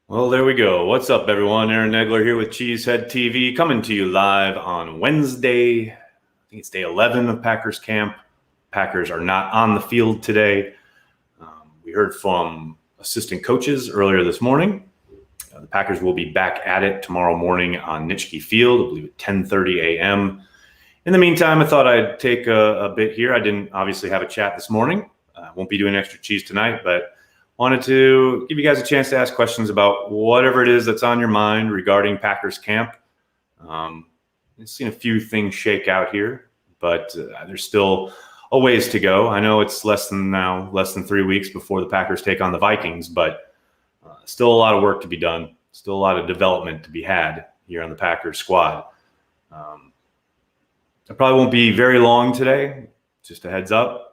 Well, there we go. What's up, everyone? Aaron Negler here with Cheesehead TV, coming to you live on Wednesday. I think it's day 11 of Packers camp. Packers are not on the field today. We heard from assistant coaches earlier this morning. The Packers will be back at it tomorrow morning on Nitschke Field, I believe at 10:30 a.m. In the meantime, I thought I'd take a bit here. I didn't obviously have a chat this morning. Won't be doing extra cheese tonight, but wanted to give you guys a chance to ask questions about whatever it is that's on your mind regarding Packers camp. I've seen a few things shake out here, but there's still a ways to go. I know it's less than 3 weeks before the Packers take on the Vikings, but still a lot of work to be done. Still a lot of development to be had here on the Packers squad. I probably won't be very long today, just a heads up.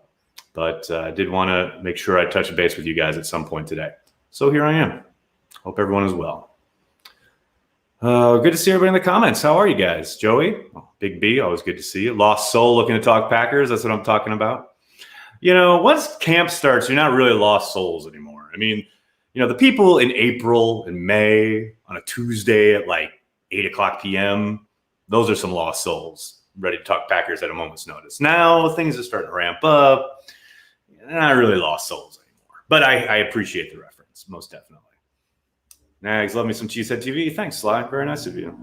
But I did want to make sure I touch base with you guys at some point today. So here I am. Hope everyone is well. Good to see everybody in the comments. How are you guys? Joey, Big B, always good to see you. Lost Soul looking to talk Packers. That's what I'm talking about. Once camp starts, you're not really lost souls anymore. I mean, the people in April and May on a Tuesday at like 8 o'clock p.m., those are some lost souls ready to talk Packers at a moment's notice. Now things are starting to ramp up. Not really lost souls anymore, but I appreciate the reference, most definitely. Nags, love me some Cheesehead TV. Thanks, Sly. Very nice of you.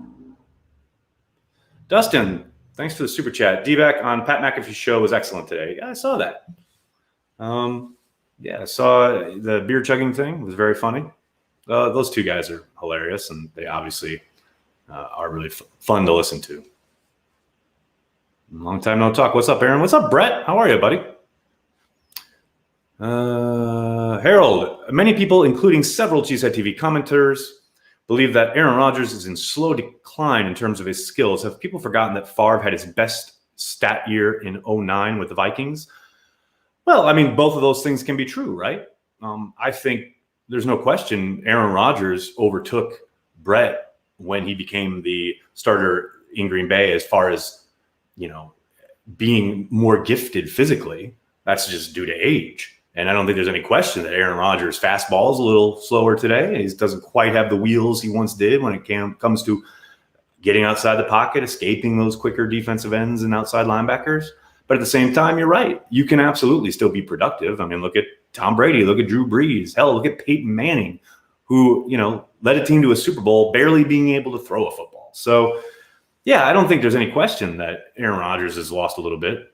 Dustin, thanks for the super chat. D-back on Pat McAfee's show was excellent today. Yeah, I saw that. I saw the beer chugging thing. It was very funny. Those two guys are hilarious, and they obviously are really fun to listen to. Long time no talk. What's up, Aaron? What's up, Brett? How are you, buddy? Harold, many people, including several Cheesehead TV commenters, believe that Aaron Rodgers is in slow decline in terms of his skills. Have people forgotten that Favre had his best stat year in 2009 with the Vikings? Well, I mean, both of those things can be true, right? I think there's no question Aaron Rodgers overtook Brett when he became the starter in Green Bay as far as, being more gifted physically. That's just due to age. And I don't think there's any question that Aaron Rodgers' fastball is a little slower today. He doesn't quite have the wheels he once did when it comes to getting outside the pocket, escaping those quicker defensive ends and outside linebackers. But at the same time, you're right. You can absolutely still be productive. I mean, look at Tom Brady, look at Drew Brees. Hell, look at Peyton Manning, who, led a team to a Super Bowl barely being able to throw a football. So, yeah, I don't think there's any question that Aaron Rodgers has lost a little bit,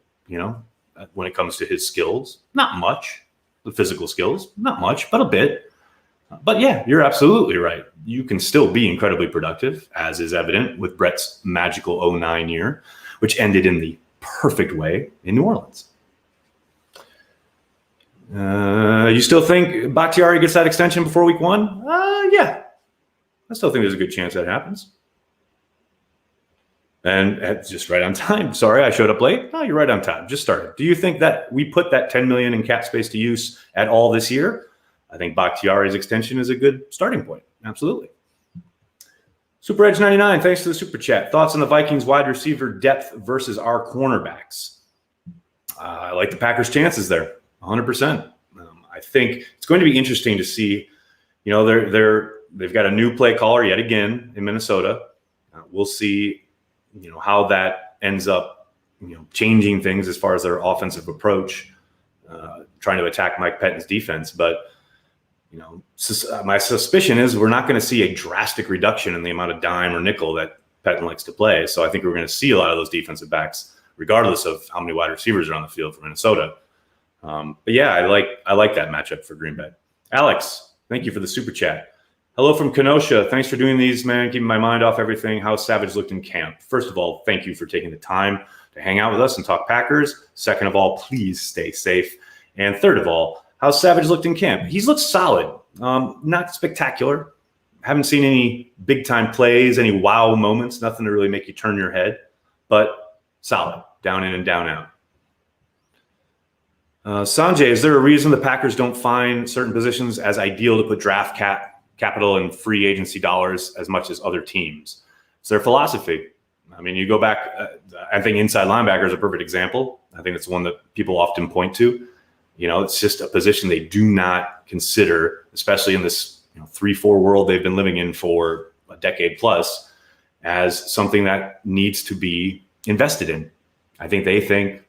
when it comes to his skills. Not much. The physical skills, not much, but a bit. But yeah, you're absolutely right. You can still be incredibly productive, as is evident with Brett's magical 2009 year, which ended in the perfect way in New Orleans. You still think Bakhtiari gets that extension before week 1? Yeah. I still think there's a good chance that happens. And just right on time. Sorry, I showed up late. No, you're right on time. Just started. Do you think that we put that $10 million in cap space to use at all this year? I think Bakhtiari's extension is a good starting point. Absolutely. Super Edge 99, thanks for the super chat. Thoughts on the Vikings wide receiver depth versus our cornerbacks? I like the Packers' chances there, 100%. I think it's going to be interesting to see. They've got a new play caller yet again in Minnesota. We'll see. How that ends up, changing things as far as their offensive approach, trying to attack Mike Pettine's defense. But, my suspicion is we're not going to see a drastic reduction in the amount of dime or nickel that Pettine likes to play. So I think we're going to see a lot of those defensive backs, regardless of how many wide receivers are on the field for Minnesota. But yeah, I like that matchup for Green Bay. Alex, thank you for the super chat. Hello from Kenosha. Thanks for doing these, man. Keeping my mind off everything. How Savage looked in camp. First of all, thank you for taking the time to hang out with us and talk Packers. Second of all, please stay safe. And third of all, how Savage looked in camp. He's looked solid. Not spectacular. Haven't seen any big-time plays, any wow moments, nothing to really make you turn your head, but solid, down in and down out. Sanjay, is there a reason the Packers don't find certain positions as ideal to put draft capital and free agency dollars as much as other teams? It's their philosophy. I mean, you go back, I think inside linebacker is a perfect example. I think it's one that people often point to. It's just a position they do not consider, especially in this 3-4 world they've been living in for a decade plus as something that needs to be invested in. I think they think,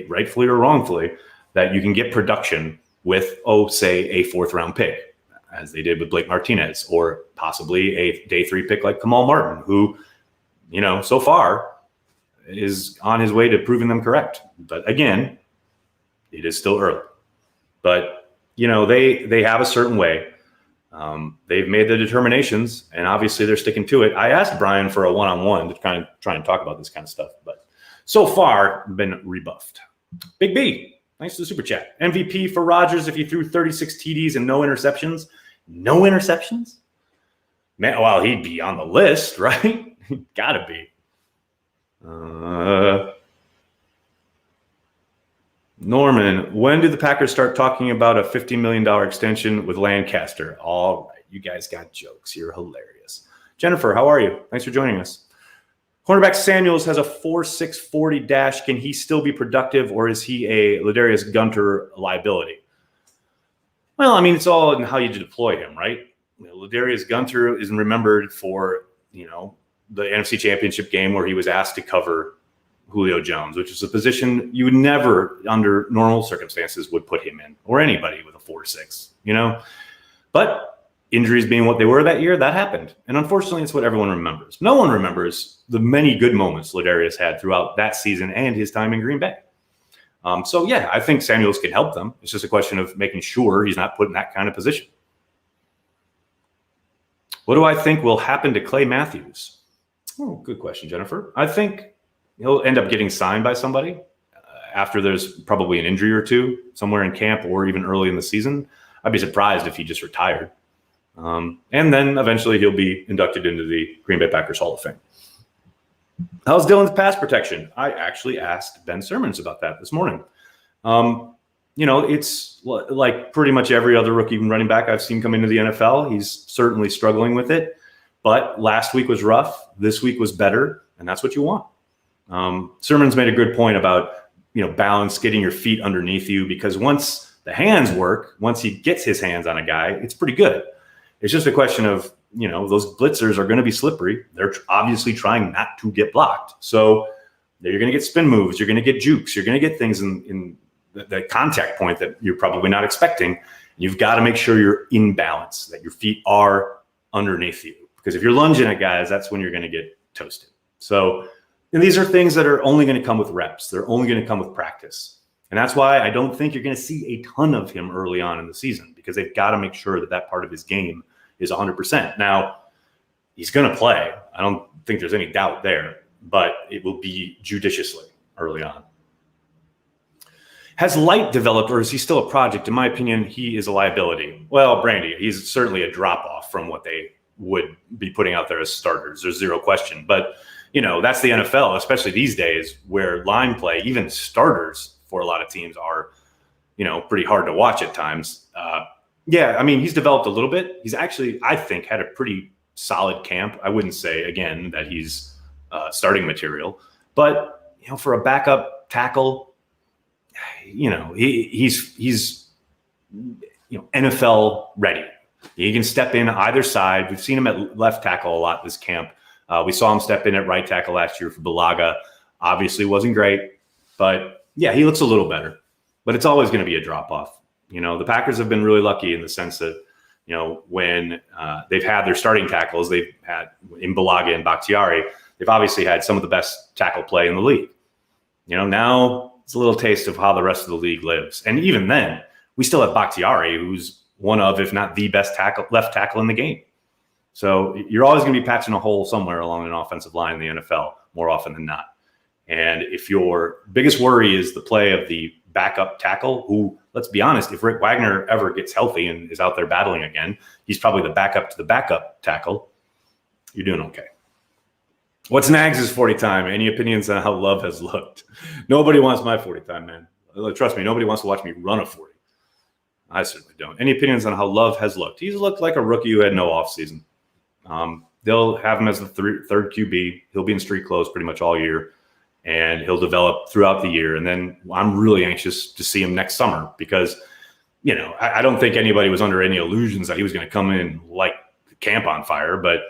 rightfully or wrongfully, that you can get production with, say, a 4th-round pick, as they did with Blake Martinez, or possibly a day 3 pick like Kamal Martin, who, so far is on his way to proving them correct. But again, it is still early. But, they have a certain way. They've made the determinations, and obviously they're sticking to it. I asked Brian for a one-on-one to kind of try and talk about this kind of stuff, but so far been rebuffed. Big B, thanks for the super chat. MVP for Rodgers if he threw 36 TDs and no interceptions. No interceptions? Man, well, he'd be on the list, right? Gotta be. Norman, when did the Packers start talking about a $50 million extension with Lancaster? All right, you guys got jokes. You're hilarious. Jennifer, how are you? Thanks for joining us. Cornerback Samuels has a 4.6 40 dash. Can he still be productive, or is he a Za'Darius Gunter liability? Well, I mean, it's all in how you deploy him, right? Za'Darius Gunter is remembered for, the NFC Championship game where he was asked to cover Julio Jones, which is a position you would never, under normal circumstances, would put him in, or anybody with a 4.6, But injuries being what they were that year, that happened. And unfortunately, it's what everyone remembers. No one remembers the many good moments Za'Darius had throughout that season and his time in Green Bay. So, yeah, I think Samuels can help them. It's just a question of making sure he's not put in that kind of position. What do I think will happen to Clay Matthews? Oh, good question, Jennifer. I think he'll end up getting signed by somebody after there's probably an injury or two somewhere in camp or even early in the season. I'd be surprised if he just retired. And then eventually he'll be inducted into the Green Bay Packers Hall of Fame. How's Dylan's pass protection? I actually asked Ben Simmons about that this morning. It's like pretty much every other rookie running back I've seen come into the NFL. He's certainly struggling with it. But last week was rough. This week was better. And that's what you want. Simmons made a good point about, balance, getting your feet underneath you, because once the hands work, once he gets his hands on a guy, it's pretty good. It's just a question of, those blitzers are going to be slippery. They're obviously trying not to get blocked. So you're going to get spin moves. You're going to get jukes. You're going to get things in the contact point that you're probably not expecting. You've got to make sure you're in balance, that your feet are underneath you. Because if you're lunging at guys, that's when you're going to get toasted. So, and these are things that are only going to come with reps. They're only going to come with practice. And that's why I don't think you're going to see a ton of him early on in the season, because they've got to make sure that part of his game is 100%. Now, he's going to play. I don't think there's any doubt there, but it will be judiciously early on. Has Light developed, or is he still a project? In my opinion, he is a liability. Well, Brandy, he's certainly a drop-off from what they would be putting out there as starters. There's zero question. But, that's the NFL, especially these days, where line play, even starters for a lot of teams are, pretty hard to watch at times. He's developed a little bit. He's actually, I think, had a pretty solid camp. I wouldn't say, again, that he's starting material. But, for a backup tackle, he's NFL ready. He can step in either side. We've seen him at left tackle a lot this camp. We saw him step in at right tackle last year for Bulaga. Obviously wasn't great, but yeah, he looks a little better. But it's always going to be a drop-off. The Packers have been really lucky in the sense that, when they've had their starting tackles, they've had in Bulaga and Bakhtiari, they've obviously had some of the best tackle play in the league. Now it's a little taste of how the rest of the league lives. And even then, we still have Bakhtiari, who's one of, if not the best left tackle in the game. So you're always going to be patching a hole somewhere along an offensive line in the NFL more often than not. And if your biggest worry is the play of the backup tackle, who, let's be honest, if Rick Wagner ever gets healthy and is out there battling again, he's probably the backup to the backup tackle. You're doing okay. What's Nags' 40 time? Any opinions on how Love has looked? Nobody wants my 40 time, man. Trust me, nobody wants to watch me run a 40. I certainly don't. Any opinions on how Love has looked? He's looked like a rookie who had no offseason. They'll have him as the third QB. He'll be in street clothes pretty much all year, and he'll develop throughout the year. And then I'm really anxious to see him next summer because, I don't think anybody was under any illusions that he was going to come in and light the camp on fire, but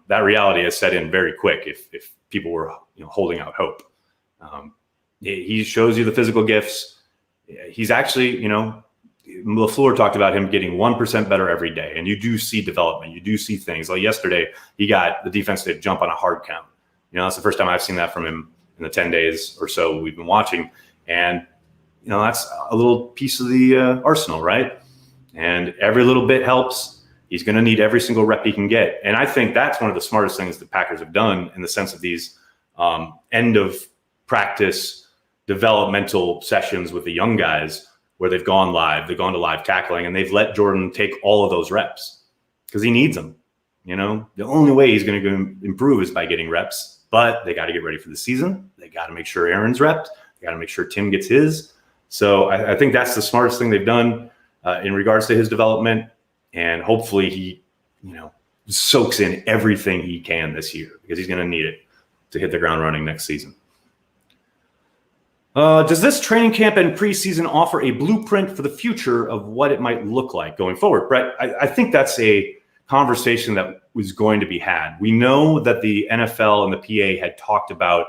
that reality has set in very quick if people were holding out hope. He shows you the physical gifts. He's actually, LaFleur talked about him getting 1% better every day, and you do see development. You do see things. Like yesterday, he got the defense to jump on a hard count. That's the first time I've seen that from him in the 10 days or so we've been watching. And, that's a little piece of the arsenal, right? And every little bit helps. He's going to need every single rep he can get. And I think that's one of the smartest things the Packers have done in the sense of these end of practice developmental sessions with the young guys where they've gone to live tackling, and they've let Jordan take all of those reps because he needs them. The only way he's going to improve is by getting reps, but they got to get ready for the season. They got to make sure Aaron's repped. They got to make sure Tim gets his. So I think that's the smartest thing they've done in regards to his development. And hopefully he, soaks in everything he can this year because he's going to need it to hit the ground running next season. Does this training camp and preseason offer a blueprint for the future of what it might look like going forward? Brett, I think that's a conversation that was going to be had. We know that the NFL and the PA had talked about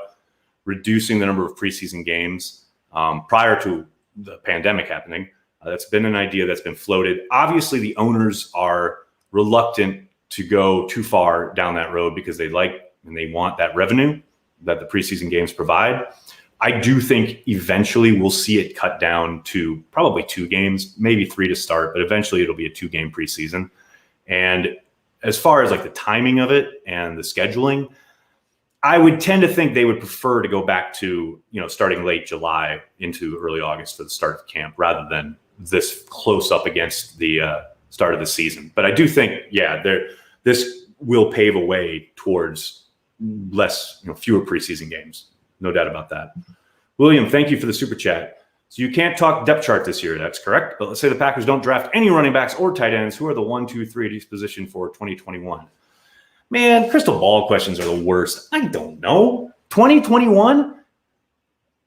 reducing the number of preseason games prior to the pandemic happening. That's been an idea that's been floated. Obviously, the owners are reluctant to go too far down that road because they like and they want that revenue that the preseason games provide. I do think eventually we'll see it cut down to probably 2 games, maybe 3 to start, but eventually it'll be a 2-game preseason. And as far as like the timing of it and the scheduling, I would tend to think they would prefer to go back to, starting late July into early August for the start of camp rather than this close up against the start of the season. But I do think, this will pave a way towards fewer preseason games. No doubt about that. William, thank you for the super chat. So you can't talk depth chart this year. That's correct. But let's say the Packers don't draft any running backs or tight ends. Who are the 1, 2, 3 at each position for 2021? Man, crystal ball questions are the worst. I don't know. 2021?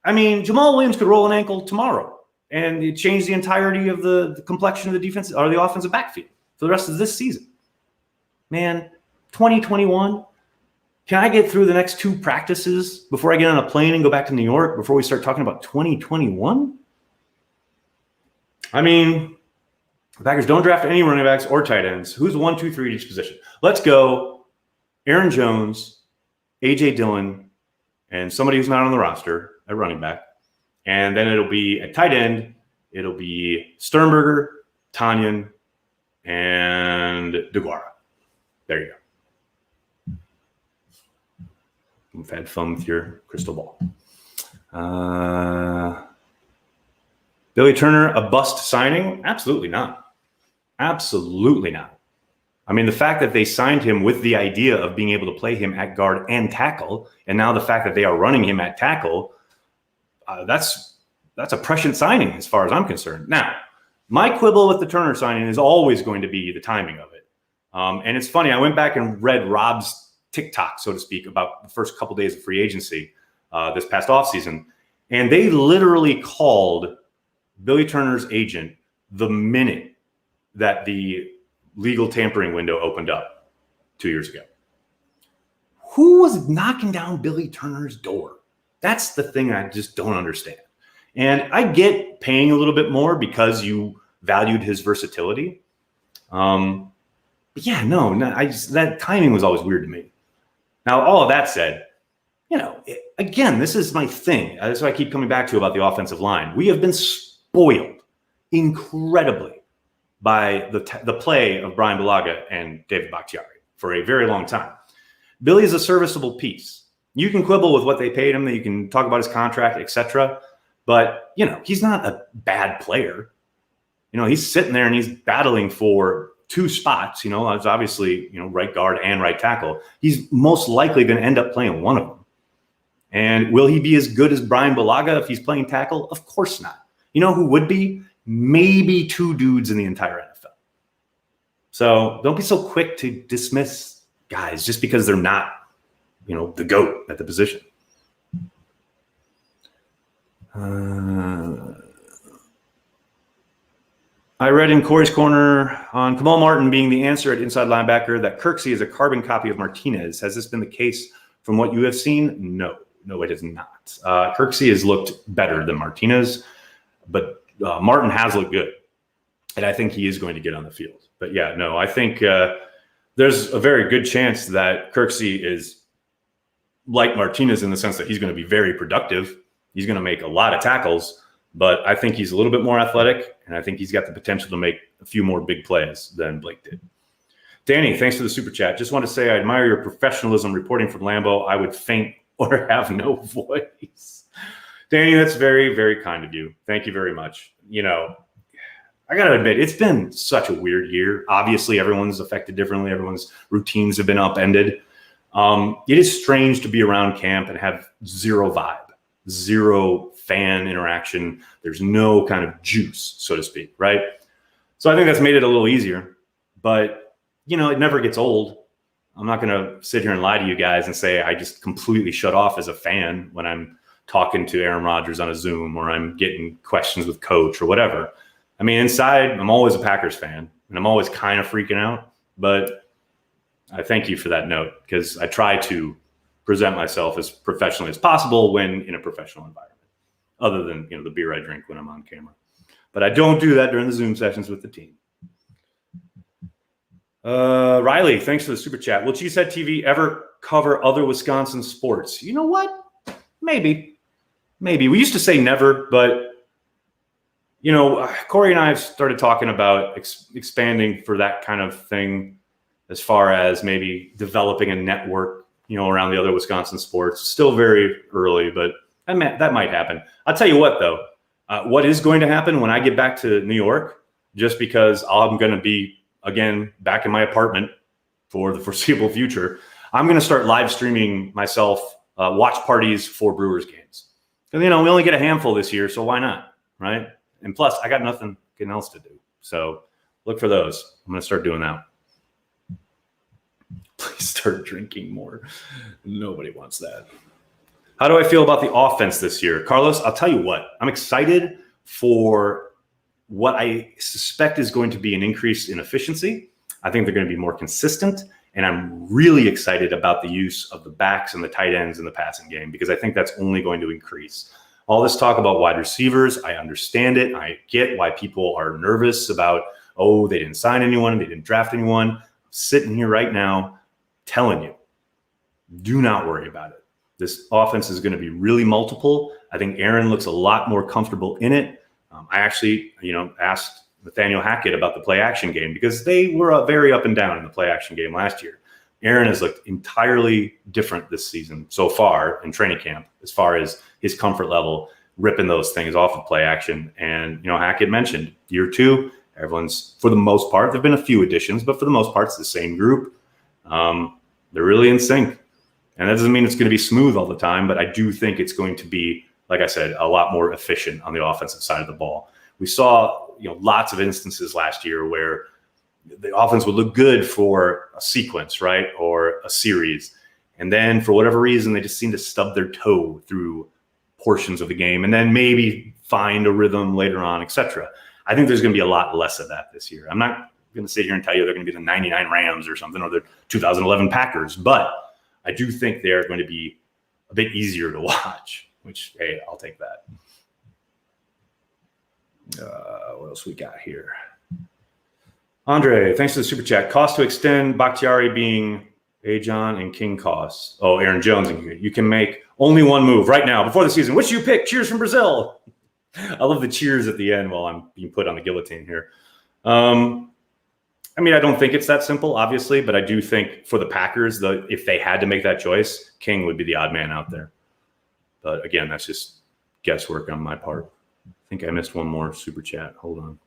I mean, Jamal Williams could roll an ankle tomorrow and it changed the entirety of the complexion of the defense or the offensive backfield for the rest of this season. Man, 2021? Can I get through the next 2 practices before I get on a plane and go back to New York before we start talking about 2021? I mean, the Packers don't draft any running backs or tight ends. Who's 1, 2, 3 at each position? Let's go Aaron Jones, A.J. Dillon, and somebody who's not on the roster at running back. And then it'll be at tight end, it'll be Sternberger, Tanyan, and DeGuara. There you go. You've had fun with your crystal ball. Billy Turner, a bust signing? Absolutely not. Absolutely not. I mean, the fact that they signed him with the idea of being able to play him at guard and tackle, and now the fact that they are running him at tackle, that's a prescient signing as far as I'm concerned. Now, my quibble with the Turner signing is always going to be the timing of it. And it's funny, I went back and read Rob's TikTok, so to speak, about the first couple days of free agency this past offseason. And they literally called Billy Turner's agent the minute that the legal tampering window opened up 2 years ago. Who was knocking down Billy Turner's door? That's the thing I just don't understand. And I get paying a little bit more because you valued his versatility. But yeah, that timing was always weird to me. Now, all of that said, again, this is my thing. That's what I keep coming back to about the offensive line. We have been spoiled incredibly by the play of Brian Bulaga and David Bakhtiari for a very long time. Billy is a serviceable piece. You can quibble with what they paid him, that you can talk about his contract, etc. But, he's not a bad player. He's sitting there and he's battling for 2 spots. It's obviously, right guard and right tackle. He's most likely going to end up playing one of them. And will he be as good as Brian Bulaga if he's playing tackle? Of course not. You know who would be? Maybe 2 dudes in the entire NFL. So don't be so quick to dismiss guys just because they're not, the GOAT at the position. I read in Corey's Corner on Kamal Martin being the answer at inside linebacker that Kirksey is a carbon copy of Martinez. Has this been the case from what you have seen? No, it has not. Kirksey has looked better than Martinez, but Martin has looked good. And I think he is going to get on the field. But yeah, no, I think there's a very good chance that Kirksey is like Martinez in the sense that he's going to be very productive. He's going to make a lot of tackles, but I think he's a little bit more athletic, and I think he's got the potential to make a few more big plays than Blake did. Danny, thanks for the super chat. Just want to say I admire your professionalism reporting from Lambeau. I would faint or have no voice. Danny, that's very, very kind of you. Thank you very much. You know, I got to admit, it's been such a weird year. Obviously, everyone's affected differently. Everyone's routines have been upended. It is strange to be around camp and have zero vibe, zero fan interaction. There's no kind of juice, so to speak, right? So I think that's made it a little easier. But, you know, it never gets old. I'm not going to sit here and lie to you guys and say I just completely shut off as a fan when I'm talking to Aaron Rodgers on a Zoom or I'm getting questions with coach or whatever. I mean, inside, I'm always a Packers fan, and I'm always kind of freaking out. But I thank you for that note, because I try to present myself as professionally as possible when in a professional environment, other than, you know, the beer I drink when I'm on camera. But I don't do that during the Zoom sessions with the team. Riley, thanks for the super chat. Will Cheesehead TV ever cover other Wisconsin sports? You know what? Maybe. We used to say never, but you know, Corey and I have started talking about expanding for that kind of thing, as far as maybe developing a network, you know, around the other Wisconsin sports. Still very early, but that might happen. I'll tell you what, though, what is going to happen when I get back to New York, just because I'm going to be, again, back in my apartment for the foreseeable future, I'm going to start live streaming myself watch parties for Brewers games. And, you know, we only get a handful this year, so why not, right? And plus, I got nothing else to do. So look for those. I'm going to start doing that. Please start drinking more. Nobody wants that. How do I feel about the offense this year? Carlos, I'll tell you what. I'm excited for what I suspect is going to be an increase in efficiency. I think they're going to be more consistent. And I'm really excited about the use of the backs and the tight ends in the passing game, because I think that's only going to increase. All this talk about wide receivers, I understand it. I get why people are nervous about, oh, they didn't sign anyone, they didn't draft anyone. I'm sitting here right now telling you, do not worry about it. This offense is going to be really multiple. I think Aaron looks a lot more comfortable in it. I actually, you know, asked Nathaniel Hackett about the play action game, because they were very up and down in the play action game last year. Aaron has looked entirely different this season so far in training camp, as far as his comfort level, ripping those things off of play action. And, you know, Hackett mentioned year two, everyone's, for the most part, there've been a few additions, but for the most part, it's the same group. They're really in sync. And that doesn't mean it's going to be smooth all the time, but I do think it's going to be, like I said, a lot more efficient on the offensive side of the ball. We saw, you know, lots of instances last year where the offense would look good for a sequence, right, or a series. And then for whatever reason, they just seem to stub their toe through portions of the game and then maybe find a rhythm later on, etc. I think there's going to be a lot less of that this year. I'm not going to sit here and tell you they're going to be the 99 Rams or something, or the 2011 Packers, but I do think they're going to be a bit easier to watch, which, hey, I'll take that. What else we got here? Andre, thanks for the super chat. Cost to extend Bakhtiari being Ajon and King costs. Oh, Aaron Jones. You can make only one move right now before the season. Which you pick? Cheers from Brazil. I love the cheers at the end while I'm being put on the guillotine here. I mean, I don't think it's that simple, obviously, but I do think for the Packers, if they had to make that choice, King would be the odd man out there. But again, that's just guesswork on my part. I think I missed one more super chat. Hold on.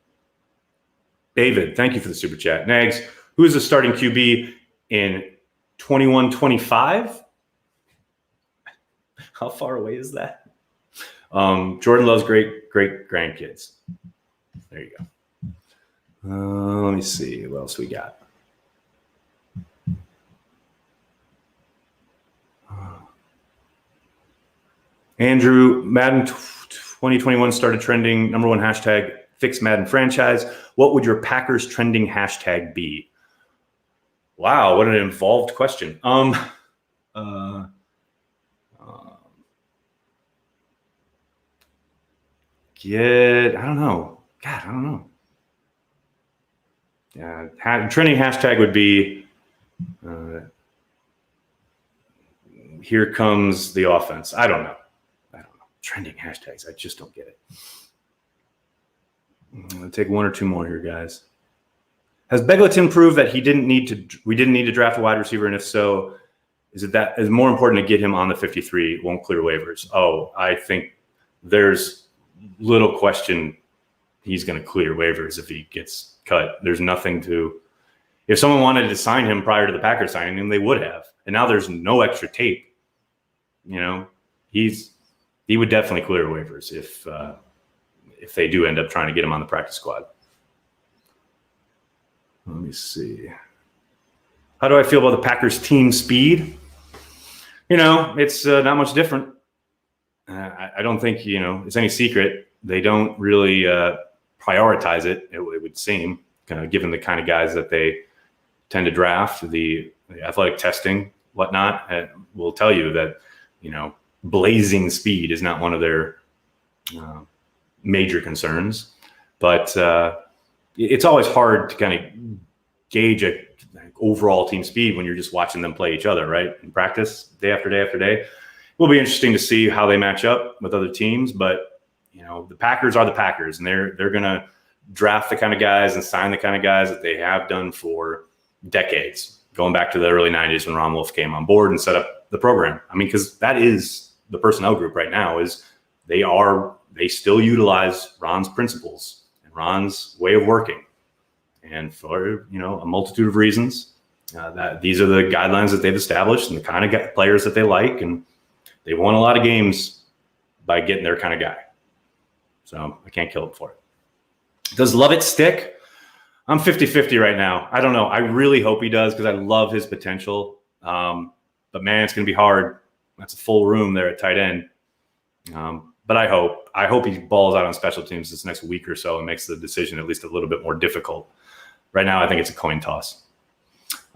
David, thank you for the super chat. Nags, who is the starting QB in 21-25? How far away is that? Jordan loves great grandkids. There you go. Let me see what else we got. Andrew, Madden 2021 started trending. #1 hashtag fix Madden franchise, what would your Packers trending hashtag be? Wow, what an involved question. I don't know. God, I don't know. Yeah, trending hashtag would be here comes the offense. I don't know. Trending hashtags. I just don't get it. I'm gonna take one or two more here, guys. Has Begleyton proved that we didn't need to draft a wide receiver? And if so, is it more important to get him on the 53, won't clear waivers? Oh, I think there's little question he's going to clear waivers if he gets cut. There's nothing to, if someone wanted to sign him prior to the Packers signing him, they would have. And now there's no extra tape. You know, he would definitely clear waivers if they do end up trying to get him on the practice squad. Let me see. How do I feel about the Packers team speed? You know, it's not much different. I don't think, it's any secret. They don't really prioritize it, it would seem, given the kind of guys that they tend to draft, the athletic testing, whatnot, will tell you that, blazing speed is not one of their major concerns. But it's always hard to kind of gauge a overall team speed when you're just watching them play each other, right? In practice, day after day after day. It will be interesting to see how they match up with other teams, but the Packers are the Packers, and they're going to draft the kind of guys and sign the kind of guys that they have done for decades, going back to the early 90s when Ron Wolf came on board and set up the program. I mean, because that is the personnel group right now, is they still utilize Ron's principles and Ron's way of working. And for, a multitude of reasons, that these are the guidelines that they've established and the kind of players that they like. And they've won a lot of games by getting their kind of guy. So I can't kill him for it. Does Lovett stick? I'm 50-50 right now. I don't know. I really hope he does because I love his potential. But man, it's going to be hard. That's a full room there at tight end. But I hope he balls out on special teams this next week or so and makes the decision at least a little bit more difficult. Right now, I think it's a coin toss.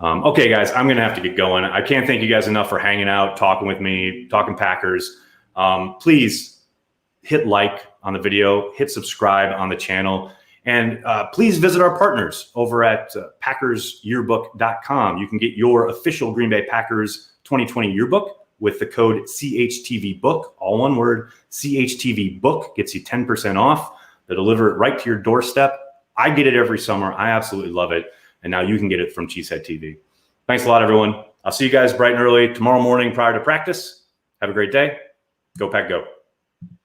Okay, guys, I'm going to have to get going. I can't thank you guys enough for hanging out, talking with me, talking Packers. Please hit like on the video, hit subscribe on the channel, and please visit our partners over at PackersYearbook.com. You can get your official Green Bay Packers 2020 yearbook with the code CHTVBOOK, all one word, CHTVBOOK gets you 10% off. They deliver it right to your doorstep. I get it every summer. I absolutely love it. And now you can get it from Cheesehead TV. Thanks a lot, everyone. I'll see you guys bright and early tomorrow morning prior to practice. Have a great day. Go Pack Go.